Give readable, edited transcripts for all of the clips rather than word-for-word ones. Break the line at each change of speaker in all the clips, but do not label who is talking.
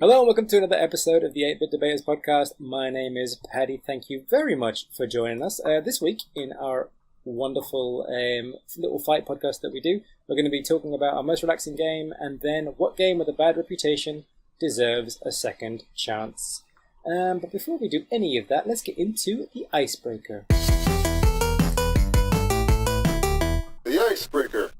Hello and welcome to another episode of the 8-Bit Debaters podcast. My name is Paddy. Thank you very much for joining us. This week in our wonderful little fight podcast that we do, we're going to be talking about our most relaxing game and then what game with a bad reputation deserves a second chance. But before we do any of that, let's get into the icebreaker.
The icebreaker.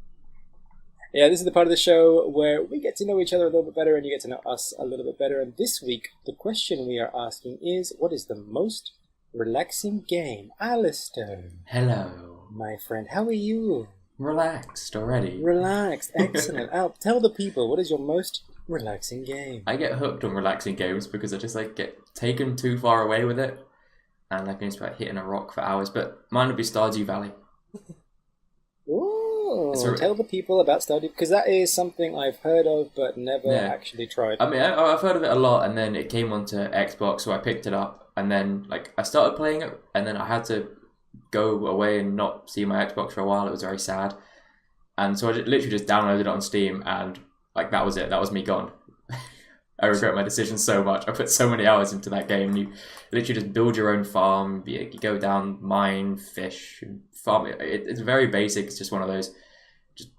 Yeah, this is the part of the show where we get to know each other a little bit better and you get to know us a little bit better. And this week, the question we are asking is, what is the most relaxing game? Alistair.
Hello.
My friend, how are you?
Relaxed already.
Relaxed. Excellent. Al, tell the people, what is your most relaxing game?
I get hooked on relaxing games because I just get taken too far away with it. And I can just hitting a rock for hours. But mine would be Stardew Valley.
Tell the people about Stardew, because that is something I've heard of but never actually tried.
I mean, I've heard of it a lot, and then it came onto Xbox, so I picked it up, and then I started playing it, and then I had to go away and not see my Xbox for a while. It was very sad, and so I literally just downloaded it on Steam, and that was it. That was me gone. I regret my decision so much. I put so many hours into that game. You literally just build your own farm. You go down, mine, fish, and farm. It's very basic. It's just one of those just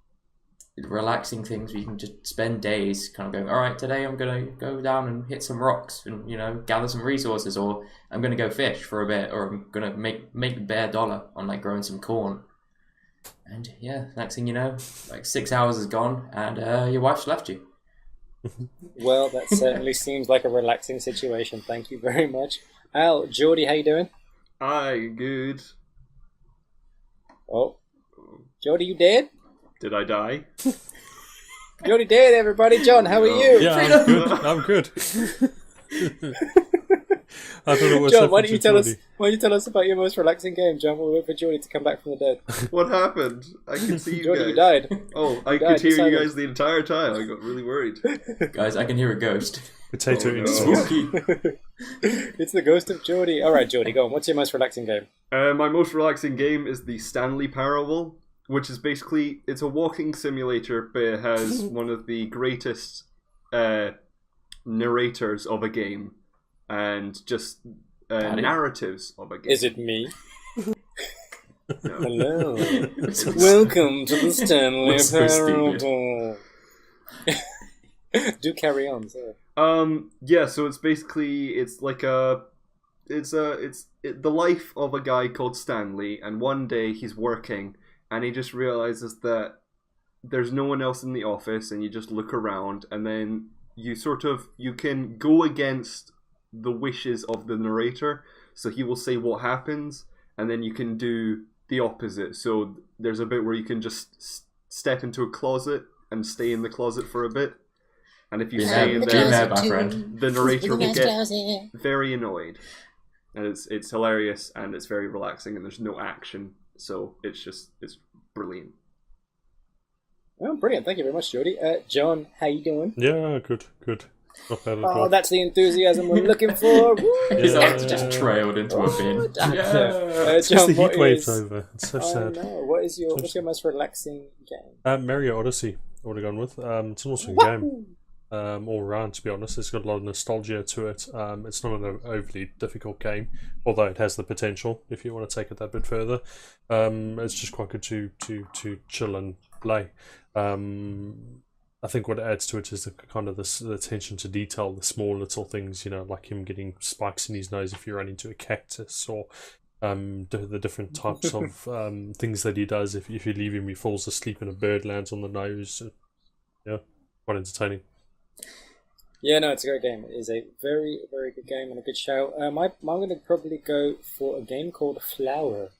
relaxing things where you can just spend days kind of going, all right, today I'm going to go down and hit some rocks and, gather some resources, or I'm going to go fish for a bit, or I'm going to make bare dollar on growing some corn. And yeah, next thing you know, 6 hours is gone and your wife's left you.
Well, that certainly seems like a relaxing situation. Thank you very much. Al, Geordie, how you doing?
Aye, good.
Oh, Geordie, you dead?
Did I die?
Geordie dead, everybody. John, how are you?
Yeah, I'm good. I don't know what's
John, why don't you tell us about your most relaxing game, John? We'll wait for Geordie to come back from the dead.
What happened? I can see you
Geordie,
guys.
you died.
Oh, I could hear you guys the entire time. I got really worried.
Guys, I can hear a ghost.
Potato
no.
Spooky.
It's the ghost of Geordie. All right, Geordie, go on. What's your most relaxing game?
My most relaxing game is the Stanley Parable, which is basically, it's a walking simulator, but it has one of the greatest narrators of a game and just narratives of a game.
Is it me?
No.
Hello. Welcome to the Stanley
so
Parable. Do carry on, sir.
Yeah, so it's basically, it's the life of a guy called Stanley, and one day he's working and he just realizes that there's no one else in the office, and you just look around, and then you can go against the wishes of the narrator. So he will say what happens, and then you can do the opposite. So there's a bit where you can just step into a closet and stay in the closet for a bit. And if you stay in there,
my friend,
the narrator will get very annoyed. And it's hilarious, and it's very relaxing, and there's no action. So it's brilliant.
Oh, brilliant. Thank you very much, Geordie. John, how you doing?
Yeah, good. Not bad at all.
Oh, that's the enthusiasm we're looking for.
his act just trailed into a bin.
It's
John,
just the heat waves over. It's so sad.
No. What's your most relaxing game?
Mario Odyssey, I would have gone with. It's an awesome game. All around, to be honest. It's got a lot of nostalgia to it. It's not an overly difficult game, although it has the potential if you want to take it that bit further. It's just quite good to chill and play. I think what adds to it is the attention to detail, the small little things, like him getting spikes in his nose if you run into a cactus, or the different types of things that he does. If you leave him, he falls asleep and a bird lands on the nose. Yeah, quite entertaining.
Yeah, no, it's a great game. It is a very, very good game and a good show. I'm going to probably go for a game called Flower,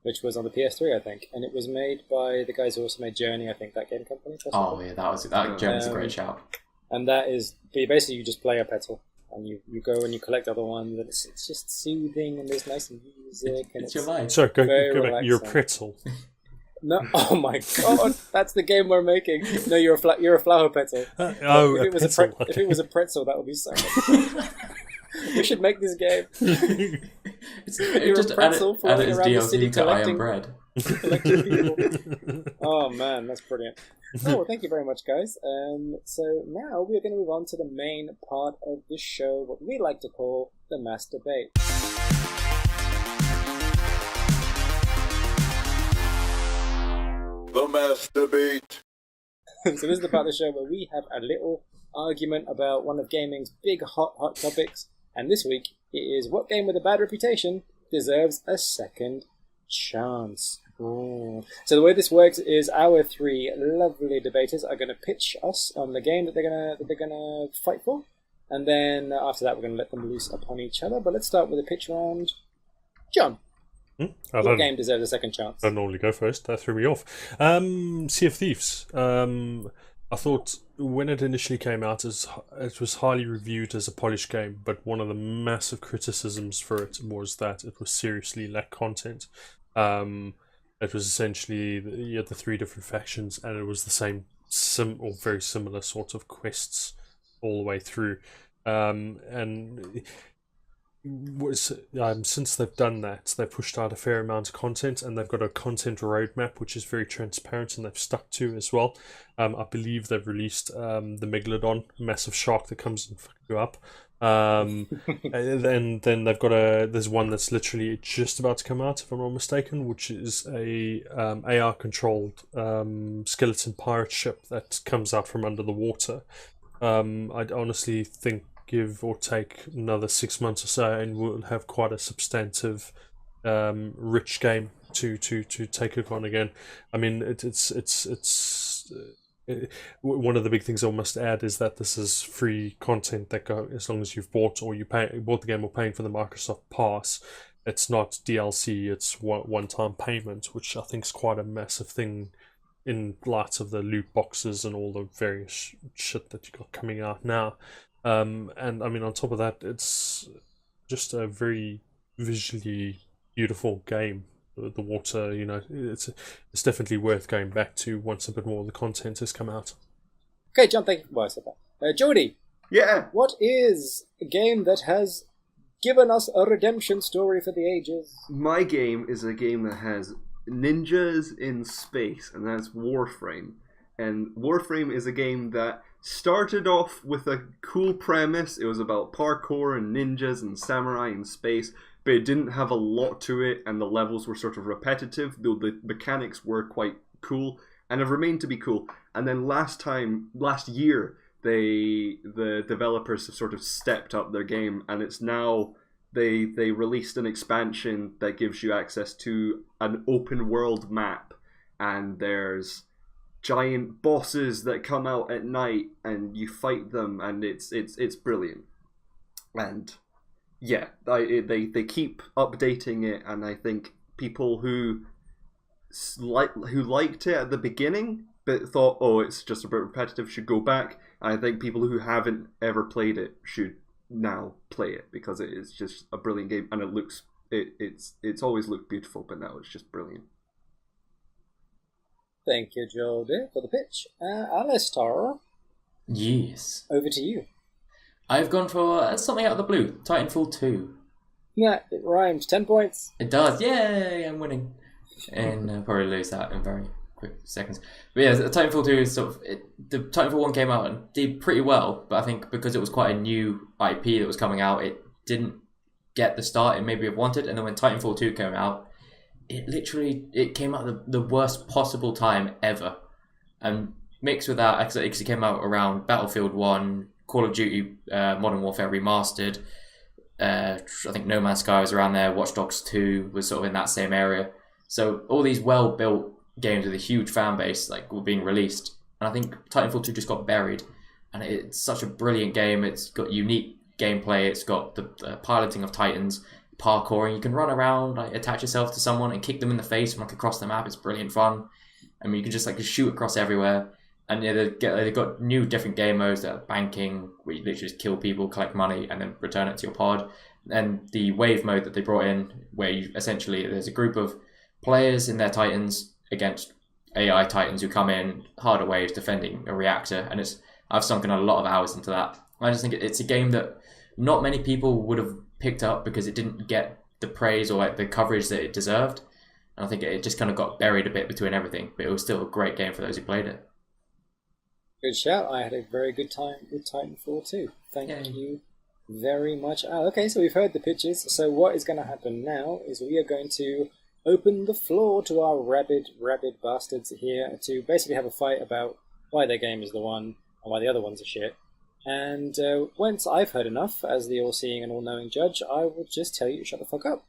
which was on the PS3, I think, and it was made by the guys who also made Journey, I think, that game company.
Oh yeah, that Journey's a great shout.
And that is basically, you just play a petal, and you go and you collect other ones, and it's just soothing, and there's nice music, and
it's your life.
Sorry, go back. You're a pretzel.
No, oh my god, that's the game we're making. No, you're a flower petal. If it was a pretzel, that would be so much. We should make this game.
You're just a pretzel
floating around the city
to Iron Bread.
Electric people. Oh man, that's brilliant. Oh, well, thank you very much, guys. So now we're going to move on to the main part of the show, what we like to call the mass debate.
The mass debate.
So this is the part of the show where we have a little argument about one of gaming's big hot topics, and this week it is what game with a bad reputation deserves a second chance. Ooh. So the way this works is our three lovely debaters are going to pitch us on the game that they're gonna fight for, and then after that we're going to let them loose upon each other. But let's start with a pitch round. John, what game deserves a second chance?
I don't normally go first. That threw me off. Sea of Thieves. I thought when it initially came out, it was highly reviewed as a polished game, but one of the massive criticisms for it was that it was seriously lacked content. It was essentially you had the three different factions, and it was the same or very similar sort of quests all the way through. Since they've done that, they've pushed out a fair amount of content, and they've got a content roadmap which is very transparent, and they've stuck to as well. I believe they've released the Megalodon, a massive shark that comes and fucks you up. And then they've got there's one that's literally just about to come out, if I'm not mistaken, which is a AR controlled skeleton pirate ship that comes out from under the water. I'd honestly think give or take another 6 months or so, and we'll have quite a substantive, rich game to take it on again. I mean, one of the big things I must add is that this is free content that go as long as you've bought the game or paying for the Microsoft Pass. It's not DLC. It's one-time payment, which I think is quite a massive thing in light of the loot boxes and all the various shit that you got coming out now. And I mean, on top of that, it's just a very visually beautiful game. The water, it's definitely worth going back to once a bit more of the content has come out.
Okay, John, thank you. Well, I said that. Geordie.
Yeah.
What is a game that has given us a redemption story for the ages?
My game is a game that has ninjas in space, and that's Warframe. And Warframe is a game that started off with a cool premise. It was about parkour and ninjas and samurai in space, but it didn't have a lot to it, and the levels were sort of repetitive, though the mechanics were quite cool and have remained to be cool. And then last year, the developers have sort of stepped up their game, and it's now they released an expansion that gives you access to an open world map, and there's giant bosses that come out at night and you fight them, and it's brilliant. And yeah, they keep updating it, and I think people who liked it at the beginning but thought, oh, it's just a bit repetitive, should go back. And I think people who haven't ever played it should now play it, because it is just a brilliant game, and it's always looked beautiful, but now it's just brilliant.
Thank you, Jody, for the pitch. Alistair.
Yes.
Over to you.
I've gone for something out of the blue. Titanfall 2.
Yeah, it rhymed. 10 points.
It does. Yay, I'm winning. And I'll probably lose that in very quick seconds. But yeah, Titanfall 2 is sort of... the Titanfall 1 came out and did pretty well, but I think because it was quite a new IP that was coming out, it didn't get the start it maybe have wanted. And then when Titanfall 2 came out, it came out at the worst possible time ever. And mixed with that, because it came out around Battlefield 1, Call of Duty Modern Warfare Remastered, I think No Man's Sky was around there, Watch Dogs 2 was sort of in that same area. So all these well-built games with a huge fan base were being released. And I think Titanfall 2 just got buried. And it's such a brilliant game. It's got unique gameplay. It's got the piloting of Titans, parkouring. You can run around, attach yourself to someone and kick them in the face from across the map. It's brilliant fun. I mean, you can just shoot across everywhere. And yeah, they've got new different game modes that are banking, where you literally just kill people, collect money, and then return it to your pod. And the wave mode that they brought in, where you essentially there's a group of players in their Titans against AI Titans who come in harder waves defending a reactor. And I've sunk in a lot of hours into that. I just think it's a game that not many people would have picked up because it didn't get the praise or the coverage that it deserved. And I think it just kind of got buried a bit between everything, but it was still a great game for those who played it.
Good shout. I had a very good time with Titanfall too. Thank you very much. Okay, so we've heard the pitches. So what is going to happen now is we are going to open the floor to our rabid bastards here to basically have a fight about why their game is the one and why the other ones are shit. And once I've heard enough, as the all-seeing and all-knowing judge, I will just tell you to shut the fuck up.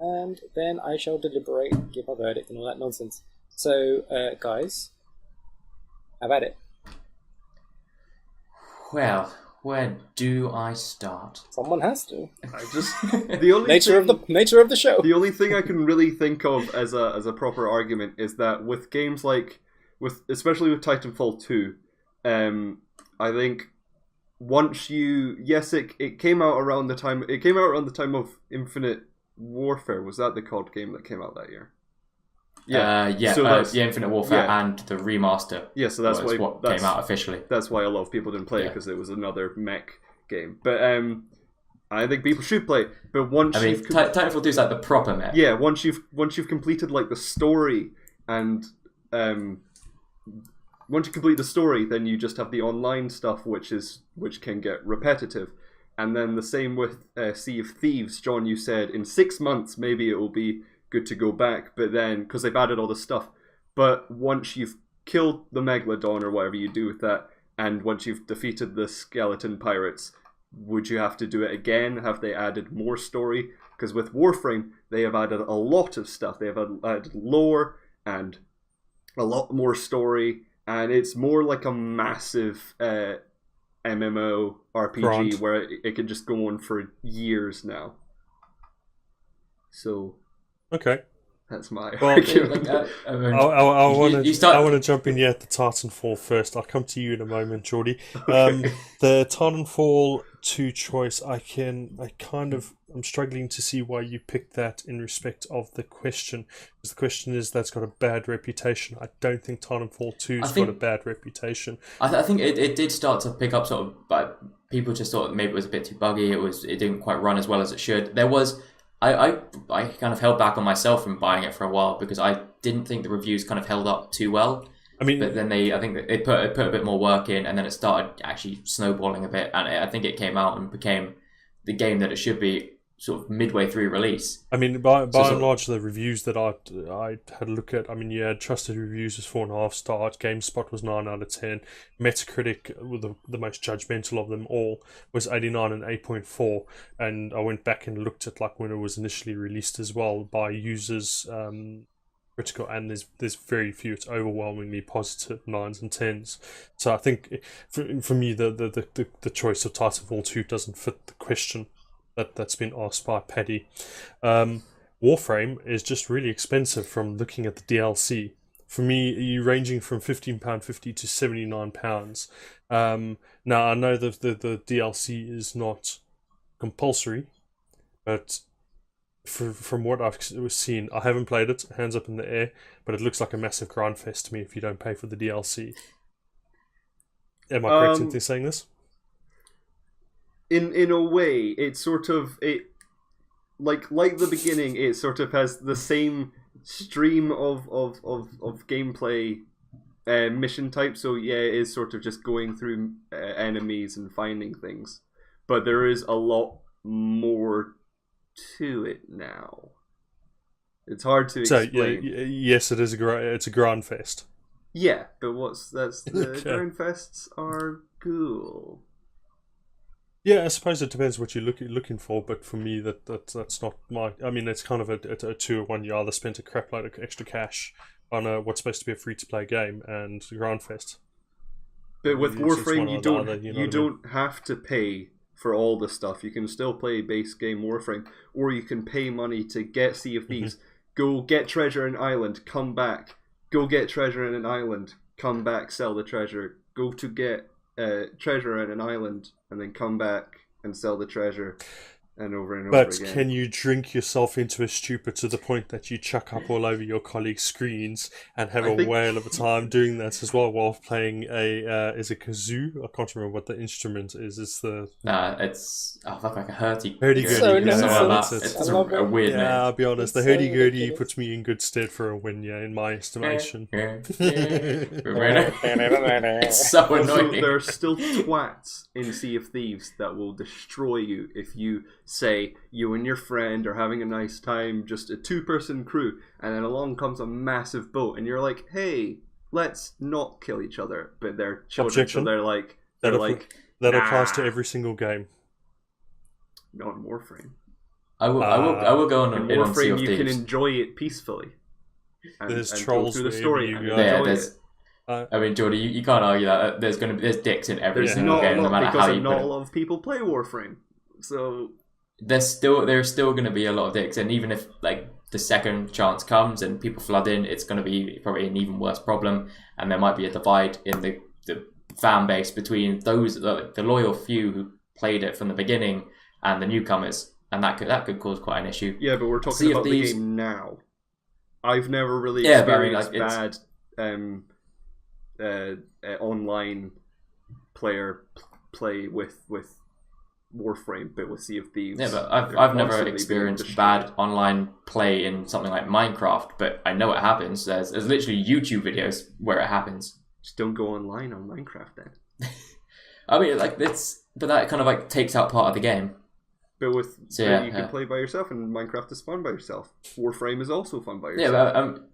And then I shall deliberate and give a verdict and all that nonsense. So, guys, how about it?
Well, where do I start?
Someone has to.
The only
nature of the show.
The only thing I can really think of as a proper argument is that with games like especially with Titanfall 2, I think once it came out around the time of Infinite Warfare. Was that the COD game that came out that year?
The Infinite Warfare and the remaster.
Yeah, so that's
what came out officially.
That's why a lot of people didn't play it, because it was another mech game. But I think people should play it. But once
Titanfall 2 is like the proper mech.
Yeah, once you've completed like the story and once you complete the story, then you just have the online stuff, which can get repetitive. And then the same with Sea of Thieves. John, you said in 6 months maybe it will be good to go back, but then because they've added all this stuff. But once you've killed the Megalodon or whatever you do with that, and once you've defeated the skeleton pirates, would you have to do it again? Have they added more story? Because with Warframe, they have added a lot of stuff. They have added lore and a lot more story, and it's more like a massive MMO RPG where it can just go on for years now. So,
okay,
that's my
argument. I want to jump in here at the Titanfall first. I'll come to you in a moment, Geordie. Okay. The Titanfall 2 choice, I'm struggling to see why you picked that in respect of the question. Because the question is that's got a bad reputation. I don't think Titanfall 2's got a bad reputation.
I think it did start to pick up sort of, but people just thought maybe it was a bit too buggy. It didn't quite run as well as it should. I kind of held back on myself from buying it for a while because I didn't think the reviews kind of held up too well. I mean, but then I think they put a bit more work in, and then it started actually snowballing a bit, and I think it came out and became the game that it should be sort of midway through release.
I mean, by and large, the reviews that I had a look at, I mean, you had trusted reviews was 4.5 stars, GameSpot was 9 out of 10, Metacritic, with the most judgmental of them all, was 89 and 8.4, and I went back and looked at like when it was initially released as well by users, critical, and there's very few. It's overwhelmingly positive 9s and 10s. So I think for me the choice of Titanfall 2 doesn't fit the question that's been asked by Paddy. Warframe is just really expensive from looking at the DLC. For me, you're ranging from £15.50 to £79. Now I know that the DLC is not compulsory, but from what I've seen, I haven't played it, hands up in the air, but it looks like a massive grind fest to me if you don't pay for the DLC. Am I correct in saying this?
In a way, it's sort of like the beginning. It sort of has the same stream of gameplay mission type. So yeah, it is sort of just going through enemies and finding things, but there is a lot more to it now. It's hard to explain.
So yes, it is it's a grind fest.
Yeah, but the grind fests are cool.
Yeah, I suppose it depends what you're looking for, but for me, that's not my... I mean, it's kind of a 2-1. You either spent a crap load of extra cash on what's supposed to be a free-to-play game and Groundfest.
But with Warframe, you don't have to pay for all the stuff. You can still play base game Warframe, or you can pay money to get Sea of Thieves, go get treasure in an island, come back, go get treasure in an island, come back, sell the treasure, go to get treasure in an island, and then come back and sell the treasure. and over and over
But
again.
can you drink yourself into a stupor to the point that you chuck up all over your colleagues' screens and have a whale of a time doing that as well while playing is it kazoo? I can't remember what the instrument is. It's the
it's like a hurdy.
hurdy-gurdy.
So
yeah,
nonsense.
It's
I love
a
it.
weird name.
Yeah, I'll be honest. The
It's so
hurdy-gurdy
ridiculous.
puts me in good stead for a win, yeah, in my estimation.
It's so
Also,
annoying.
there are still twats in Sea of Thieves that will destroy you if you say you and your friend are having a nice time, just a 2-person crew, and then along comes a massive boat, and you're like, hey, let's not kill each other. But they're children,
Objection.
so they're like,
That applies to
nah.
every single game.
not in Warframe.
I will go on
In
in on Sea
Warframe,
of
you can
Thieves.
enjoy it peacefully.
There's
and
trolls
go through the
wherever
story
you
and
go.
Yeah,
enjoy
there's.
it.
I mean, Jordy, you can't argue that there's dicks in every
There's
single
not
game,
a
no
lot
matter
because
how you
not
put
a
it.
lot of people play Warframe. So
There's still going to be a lot of dicks, and even if like the second chance comes and people flood in, it's going to be probably an even worse problem, and there might be a divide in the fan base between those the loyal few who played it from the beginning and the newcomers, and that could cause quite an issue.
yeah, but we're
Sea
talking
of
about
Thieves-
the game now. I've never really
Yeah, but I mean,
experienced bad online player play with Warframe, but with Sea of Thieves.
Yeah, but
they're
I've never
constantly being
experienced
destroyed.
bad online play in something like Minecraft, but I know it happens. There's literally YouTube videos where it happens.
Just don't go online on Minecraft then.
I mean, like but that kind of like takes out part of the game.
But
So, yeah,
you can play by yourself, and Minecraft is fun by yourself. Warframe is also fun by
Yeah,
yourself.
but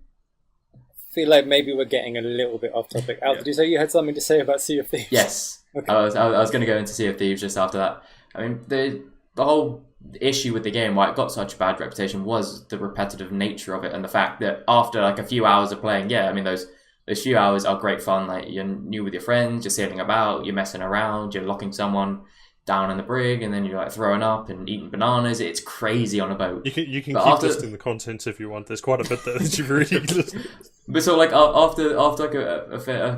Feel like maybe we're getting a little bit off topic. Al, did you say you had something to say about Sea of Thieves?
yes,
Okay.
I was going to go into Sea of Thieves just after that. I mean, the whole issue with the game, why it got such a bad reputation, was the repetitive nature of it, and the fact that after like a few hours of playing, yeah, I mean those few hours are great fun. Like you're new with your friends, you're sailing about, you're messing around, you're locking someone down in the brig, and then you're like throwing up and eating bananas. It's crazy on a boat.
You can
But
keep
after-
listing the content if you want. There's quite a bit there that you've already listed.
But so like after like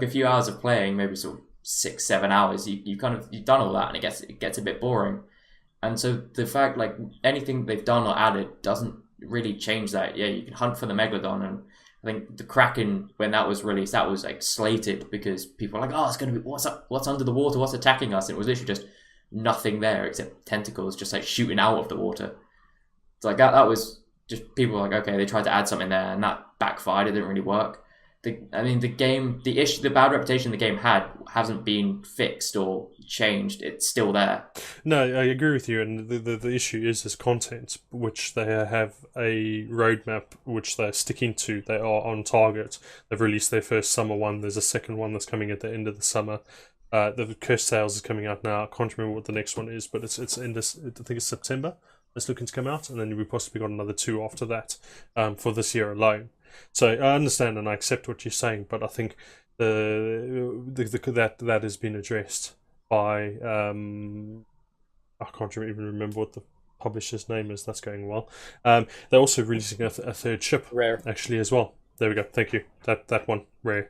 a few hours of playing, maybe sort of 6-7 hours, you've done all that, and it gets a bit boring. And so the fact like anything they've done or added doesn't really change that. Yeah, you can hunt for the Megalodon, and I think the Kraken, when that was released, that was like slated because people were like, oh, it's gonna be what's under the water, what's attacking us? And it was literally just nothing there except tentacles just like shooting out of the water. So like that was just people were like, okay, they tried to add something there and that backfired. It didn't really work. The bad reputation the game hasn't been fixed or changed. It's still there.
No, I agree with you, and the issue is this content, which they have a roadmap which they're sticking to. They are on target. They've released their first summer one. There's a second one that's coming at the end of the summer. The Cursed Tales is coming out now. I can't remember what the next one is, but it's in this. I think it's September. It's looking to come out, and then we possibly got another 2 after that for this year alone. So I understand and I accept what you're saying, but I think that has been addressed by I can't even remember what the publisher's name is. That's going well. They're also releasing a third ship,
Rare.
actually, as well. There we go. Thank you. That one, Rare.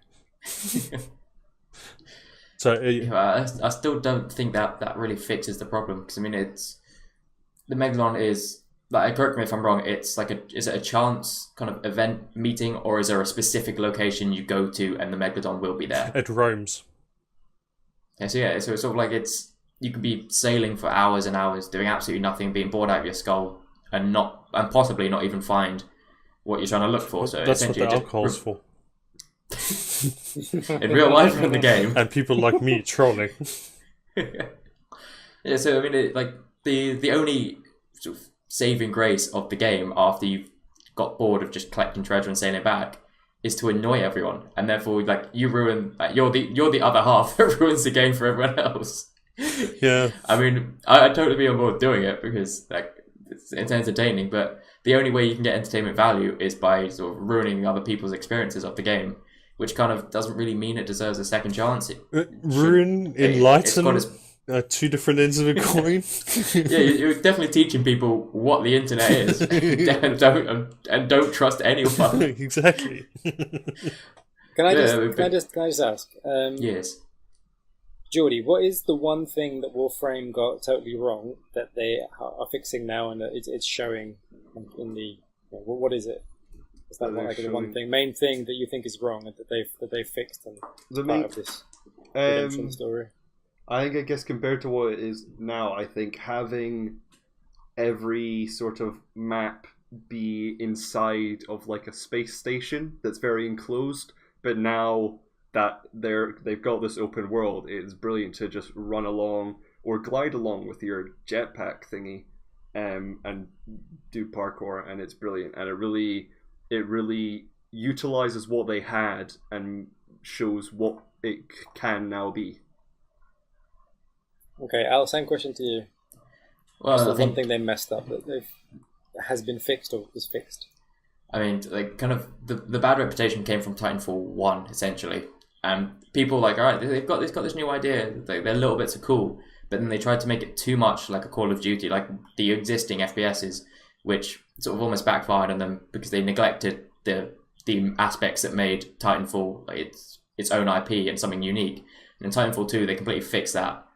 So
I still don't think that really fixes the problem, because I mean it's the Megalon is like, correct me if I'm wrong, it's like is it a chance kind of event meeting, or is there a specific location you go to and the Megalodon will be there?
it roams.
Yeah, so it's sort of like you could be sailing for hours and hours doing absolutely nothing, being bored out of your skull, and possibly not even find what you're trying to look for. So
That's what the
essentially
alcohol's for.
in real life or in the game.
And people like me trolling.
Yeah, so I mean, the only sort of saving grace of the game after you've got bored of just collecting treasure and sailing back is to annoy everyone, and therefore like you ruin. You're the other half that ruins the game for everyone else.
Yeah.
I mean, I'd totally be on board doing it because like it's entertaining, but the only way you can get entertainment value is by sort of ruining other people's experiences of the game, which kind of doesn't really mean it deserves a second chance.
Ruin,
it's
enlighten,
got its-
two different ends of a coin.
Yeah, you're definitely teaching people what the internet is, and don't trust anyone.
Exactly.
Can I
Yeah,
just ask?
Yes.
Geordie, what is the one thing that Warframe got totally wrong that they are fixing now, and that it's showing in the? What is it? Is that like the one main thing that you think is wrong and that they've fixed and part of this redemption story?
I guess compared to what it is now, I think having every sort of map be inside of like a space station that's very enclosed, but now that they've got this open world, it's brilliant to just run along or glide along with your jetpack thingy, and do parkour, and it's brilliant, and it really utilizes what they had and shows what it can now be.
Okay, Al, same question to you.
Well,
What's the one thing they messed up that has been fixed or is fixed?
I mean, like, kind of the bad reputation came from Titanfall 1, essentially. And people like, all right, they've got this new idea. Their little bits are cool, but then they tried to make it too much like a Call of Duty, like the existing FPSs, which sort of almost backfired on them because they neglected the aspects that made Titanfall like its own IP and something unique. And in Titanfall 2, they completely fixed that.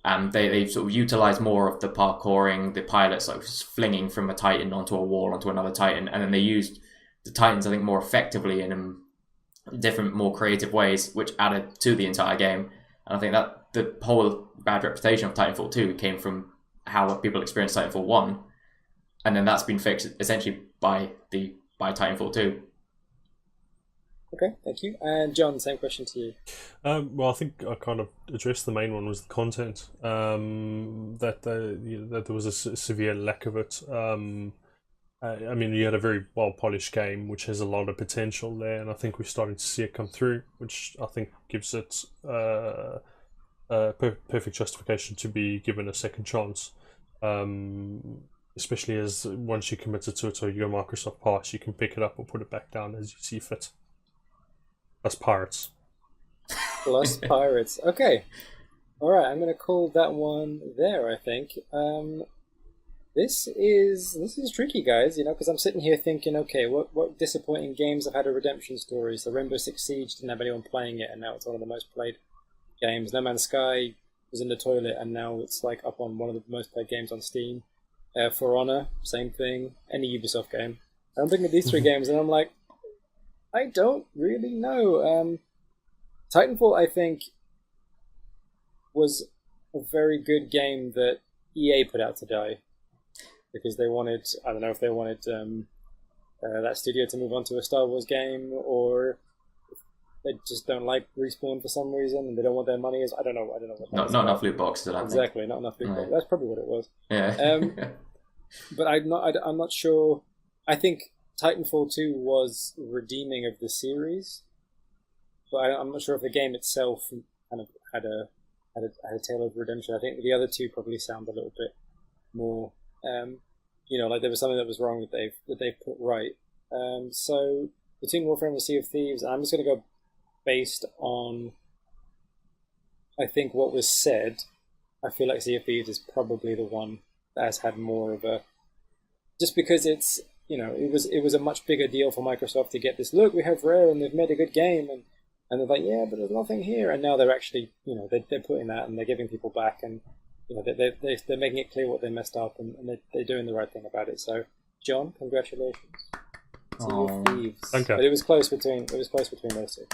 And they sort of utilized more of the parkouring, the pilots like flinging from a Titan onto a wall onto another Titan, and then they used the Titans, I think, more effectively in different, more creative ways, which added to the entire game. And I think that the whole bad reputation of Titanfall 2 came from how people experienced Titanfall 1, and then that's been fixed essentially by Titanfall 2.
Okay, thank you. And John, same question to you.
Well, I think I kind of addressed the main one was the content. That there was a severe lack of it. I mean, you had a very well-polished game, which has a lot of potential there, and I think we're starting to see it come through, which I think gives it perfect justification to be given a second chance. Especially as once you committed to it or your Microsoft Pass, you can pick it up or put it back down as you see fit. Plus pirates.
Plus pirates. Okay. All right. I'm going to call that one there. I think. This is tricky, guys. Because I'm sitting here thinking, okay, what disappointing games have had a redemption story? So Rainbow Six Siege didn't have anyone playing it, and now it's one of the most played games. No Man's Sky was in the toilet, and now it's like up on one of the most played games on Steam. For Honor, same thing. Any Ubisoft game. I'm thinking of these three games, and I'm like, I don't really know. Titanfall, I think, was a very good game that EA put out to die. Because they wanted, I don't know if they wanted that studio to move on to a Star Wars game, or they just don't like Respawn for some reason, and they don't want their money. I don't know what.
Not enough loot boxes.
Exactly, not enough loot boxes. That's probably what it was.
Yeah.
But I'm not sure. I think Titanfall 2 was redeeming of the series, but I'm not sure if the game itself kind of had a tale of redemption. I think the other two probably sound a little bit more. Like there was something that was wrong that they've put right. So between Warframe and Sea of Thieves, I'm just going to go based on, I think, what was said. I feel like Sea of Thieves is probably the one that has had more of a, just because it's, it was a much bigger deal for Microsoft to get this. Look, we have Rare and they've made a good game, and they're like, yeah, but there's nothing here. And now they're actually, they're putting that and they're giving people back, and they're making it clear what they messed up, and they're doing the right thing about it. So, John, congratulations. Sea of Thieves.
Okay.
But it was close between those two.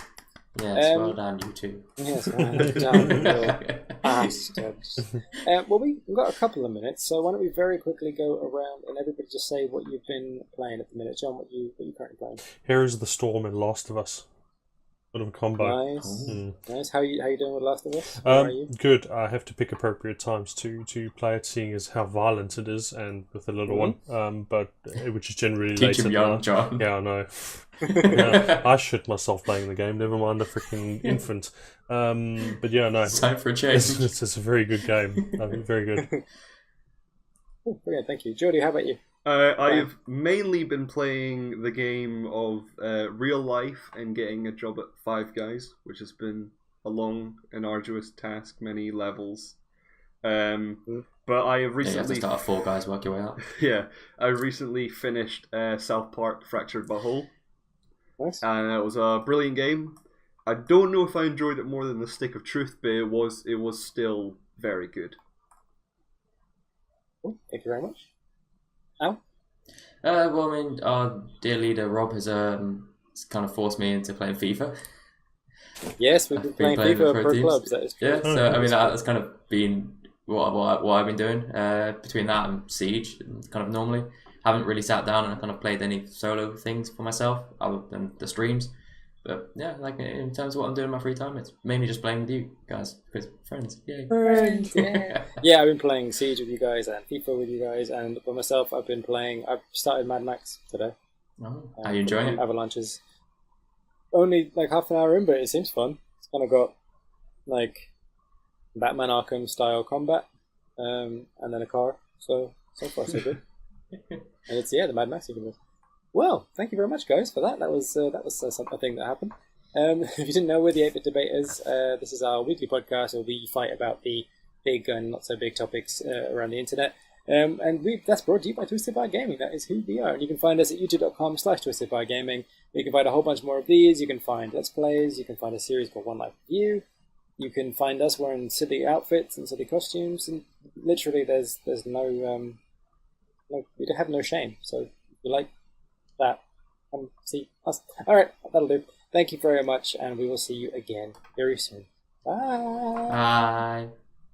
Yes, well done, you two.
Yes, well done, you bastards. Well, we've got a couple of minutes, so why don't we very quickly go around and everybody just say what you've been playing at the minute. John, what you currently playing?
Heroes of the Storm and Last of Us. Bit of a combo.
Nice. Nice. How you doing with Last of Us? How are you?
Good. I have to pick appropriate times to play it, seeing as how violent it is, and with the little one. But which is generally
Teach
late
him
at
young,
night.
John.
Yeah, I know. Yeah, I shit myself playing the game. Never mind a freaking infant. But yeah, no.
It's time for a change.
It's a very good game. Very good.
Oh, brilliant. Thank you, Jodie. How about you?
I've mainly been playing the game of real life and getting a job at Five Guys, which has been a long and arduous task, many levels. But I have recently...
you have to start at Four Guys, work your way up.
Yeah, I recently finished South Park Fractured But Whole.
Nice.
And it was a brilliant game. I don't know if I enjoyed it more than the Stick of Truth, but it was still very good.
Cool. Thank you very much. Al?
Well, I mean, our dear leader Rob has kind of forced me into playing FIFA.
Yes, we've been playing FIFA Pro Clubs. That is true.
Yeah, so I mean that's kind of been what I've been doing. Between that and Siege, kind of normally haven't really sat down and kind of played any solo things for myself other than the streams. But yeah, like in terms of what I'm doing in my free time, it's mainly just playing with you guys because friends. Yay.
Friends, yeah. Yeah, I've been playing Siege with you guys and FIFA with you guys, and for myself, I've started Mad Max today.
Oh, are you enjoying it?
Avalanches. Only like half an hour in, but it seems fun. It's kind of got like Batman Arkham style combat, and then a car. So far so good. And it's the Mad Max universe. Well, thank you very much, guys, for that. That was something that happened. If you didn't know, we're the 8-Bit Debaters. This is our weekly podcast where we fight about the big and not so big topics around the internet. And that's brought to you by Twisted Bar Gaming. That is who we are. And you can find us at youtube.com/twistedbargaming. You can find a whole bunch more of these. You can find Let's Plays. You can find a series called One Life View. You can find us wearing silly outfits and silly costumes. And literally, there's no we have no shame. So if you like that, come see us. All right, that'll do. Thank you very much, and we will see you again very soon. Bye.
Bye.